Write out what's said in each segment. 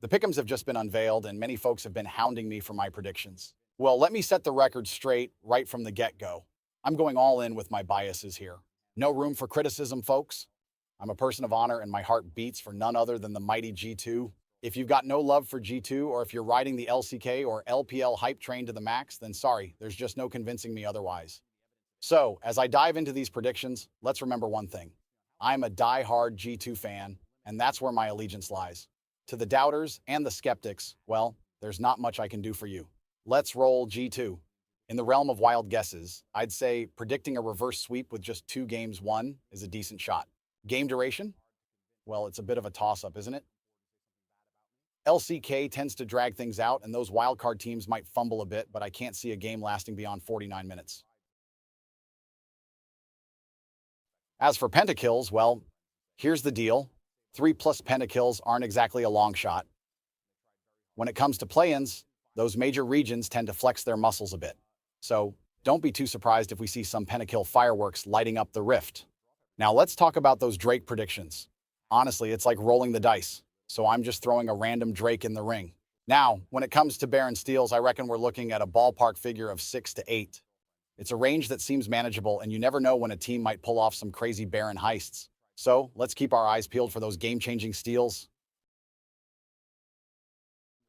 The pick'ems have just been unveiled, and many folks have been hounding me for my predictions. Well, let me set the record straight right from the get-go. I'm going all in with my biases here. No room for criticism, folks. I'm a person of honor, and my heart beats for none other than the mighty G2. If you've got no love for G2, or if you're riding the LCK or LPL hype train to the max, then sorry, there's just no convincing me otherwise. So, as I dive into these predictions, let's remember one thing. I'm a die-hard G2 fan, and that's where my allegiance lies. To the doubters and the skeptics, well, there's not much I can do for you. Let's roll G2. In the realm of wild guesses, I'd say predicting a reverse sweep with just 2 games won is a decent shot. Game duration? Well, it's a bit of a toss-up, isn't it? LCK tends to drag things out, and those wildcard teams might fumble a bit, but I can't see a game lasting beyond 49 minutes. As for pentakills, well, here's the deal. 3+ pentakills aren't exactly a long shot. When it comes to play-ins, those major regions tend to flex their muscles a bit. So don't be too surprised if we see some pentakill fireworks lighting up the rift. Now let's talk about those Drake predictions. Honestly, it's like rolling the dice, so I'm just throwing a random Drake in the ring. Now, when it comes to Baron steals, I reckon we're looking at a ballpark figure of 6 to 8. It's a range that seems manageable, and you never know when a team might pull off some crazy Baron heists. So let's keep our eyes peeled for those game-changing steals.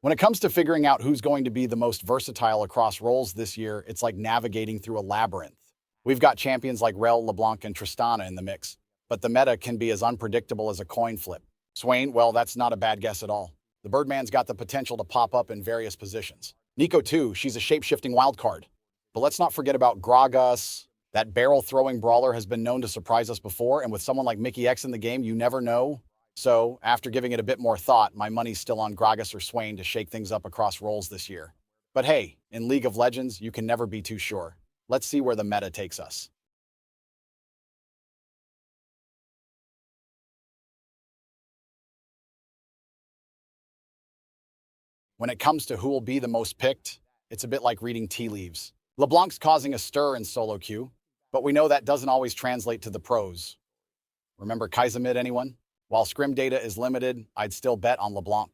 When it comes to figuring out who's going to be the most versatile across roles this year, it's like navigating through a labyrinth. We've got champions like Rel, LeBlanc, and Tristana in the mix, but the meta can be as unpredictable as a coin flip. Swain, well, that's not a bad guess at all. The Birdman's got the potential to pop up in various positions. Nico, too, she's a shape-shifting wildcard. But let's not forget about Gragas. That barrel-throwing brawler has been known to surprise us before, and with someone like Mickey X in the game, you never know. So, after giving it a bit more thought, my money's still on Gragas or Swain to shake things up across roles this year. But hey, in League of Legends, you can never be too sure. Let's see where the meta takes us. When it comes to who will be the most picked, it's a bit like reading tea leaves. LeBlanc's causing a stir in solo queue, but we know that doesn't always translate to the pros. Remember Kaisamid, anyone? While scrim data is limited, I'd still bet on LeBlanc.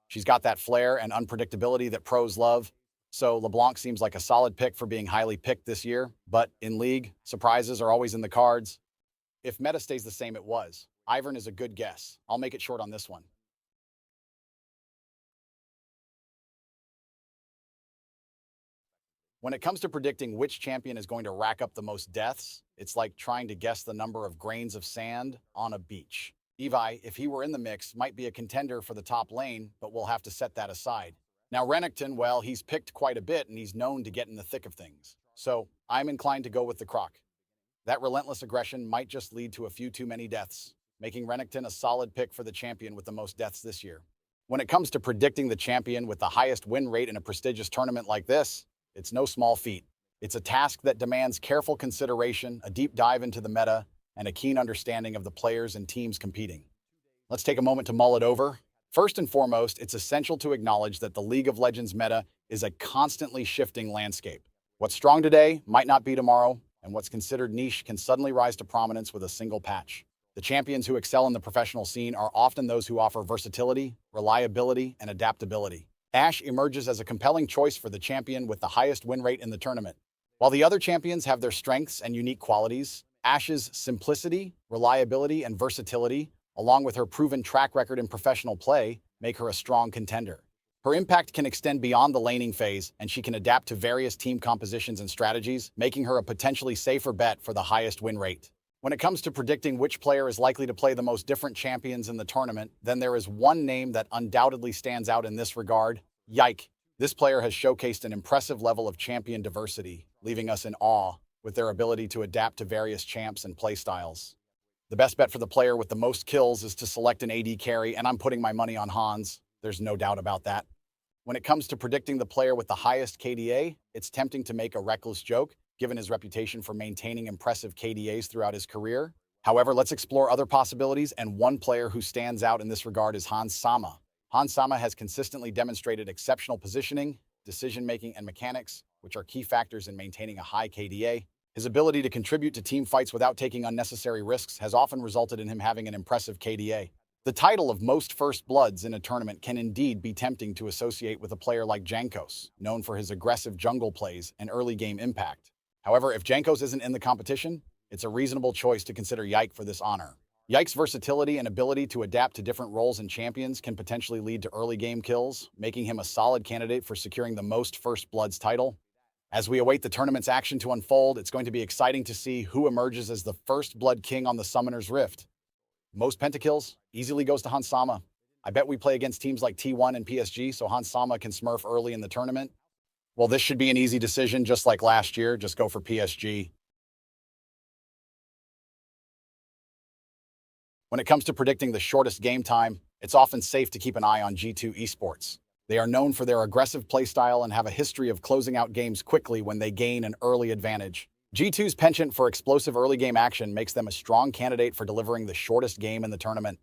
She's got that flair and unpredictability that pros love, so LeBlanc seems like a solid pick for being highly picked this year, but in League, surprises are always in the cards. If meta stays the same it was, Ivern is a good guess. I'll make it short on this one. When it comes to predicting which champion is going to rack up the most deaths, it's like trying to guess the number of grains of sand on a beach. Evi, if he were in the mix, might be a contender for the top lane, but we'll have to set that aside. Now Renekton, well, he's picked quite a bit and he's known to get in the thick of things. So I'm inclined to go with the Croc. That relentless aggression might just lead to a few too many deaths, making Renekton a solid pick for the champion with the most deaths this year. When it comes to predicting the champion with the highest win rate in a prestigious tournament like this, it's no small feat. It's a task that demands careful consideration, a deep dive into the meta, and a keen understanding of the players and teams competing. Let's take a moment to mull it over. First and foremost, it's essential to acknowledge that the League of Legends meta is a constantly shifting landscape. What's strong today might not be tomorrow, and what's considered niche can suddenly rise to prominence with a single patch. The champions who excel in the professional scene are often those who offer versatility, reliability, and adaptability. Ashe emerges as a compelling choice for the champion with the highest win rate in the tournament. While the other champions have their strengths and unique qualities, Ashe's simplicity, reliability, and versatility, along with her proven track record in professional play, make her a strong contender. Her impact can extend beyond the laning phase, and she can adapt to various team compositions and strategies, making her a potentially safer bet for the highest win rate. When it comes to predicting which player is likely to play the most different champions in the tournament, then there is one name that undoubtedly stands out in this regard: Yike. This player has showcased an impressive level of champion diversity, leaving us in awe with their ability to adapt to various champs and playstyles. The best bet for the player with the most kills is to select an AD carry, and I'm putting my money on Hans. There's no doubt about that. When it comes to predicting the player with the highest KDA, it's tempting to make a reckless joke, given his reputation for maintaining impressive KDAs throughout his career. However, let's explore other possibilities, and one player who stands out in this regard is Hans Sama. Hans Sama has consistently demonstrated exceptional positioning, decision-making, and mechanics, which are key factors in maintaining a high KDA. His ability to contribute to team fights without taking unnecessary risks has often resulted in him having an impressive KDA. The title of most first bloods in a tournament can indeed be tempting to associate with a player like Jankos, known for his aggressive jungle plays and early game impact. However, if Jankos isn't in the competition, it's a reasonable choice to consider Yike for this honor. Yike's versatility and ability to adapt to different roles and champions can potentially lead to early game kills, making him a solid candidate for securing the most First Bloods title. As we await the tournament's action to unfold, it's going to be exciting to see who emerges as the First Blood King on the Summoner's Rift. Most pentakills easily goes to Hans Sama. I bet we play against teams like T1 and PSG, so Hans Sama can smurf early in the tournament. Well, this should be an easy decision, just like last year. Just go for PSG. When it comes to predicting the shortest game time, it's often safe to keep an eye on G2 Esports. They are known for their aggressive playstyle and have a history of closing out games quickly when they gain an early advantage. G2's penchant for explosive early game action makes them a strong candidate for delivering the shortest game in the tournament.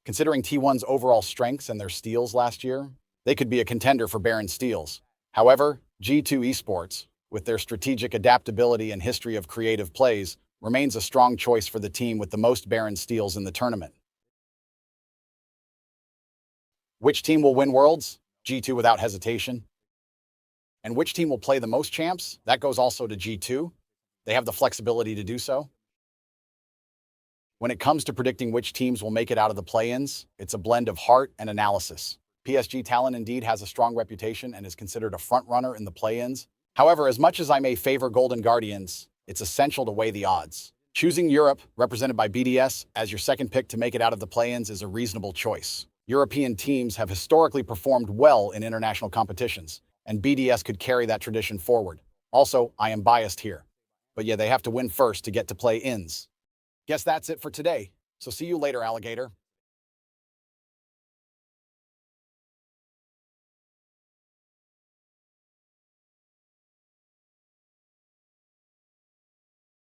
Considering T1's overall strengths and their steals last year, they could be a contender for Baron steals. However, G2 Esports, with their strategic adaptability and history of creative plays, remains a strong choice for the team with the most Baron steals in the tournament. Which team will win Worlds? G2 without hesitation. And which team will play the most champs? That goes also to G2. They have the flexibility to do so. When it comes to predicting which teams will make it out of the play-ins, it's a blend of heart and analysis. PSG Talon indeed has a strong reputation and is considered a front-runner in the play-ins. However, as much as I may favor Golden Guardians, it's essential to weigh the odds. Choosing Europe, represented by BDS, as your second pick to make it out of the play-ins is a reasonable choice. European teams have historically performed well in international competitions, and BDS could carry that tradition forward. Also, I am biased here. But yeah, they have to win first to get to play-ins. Guess that's it for today. So see you later, alligator.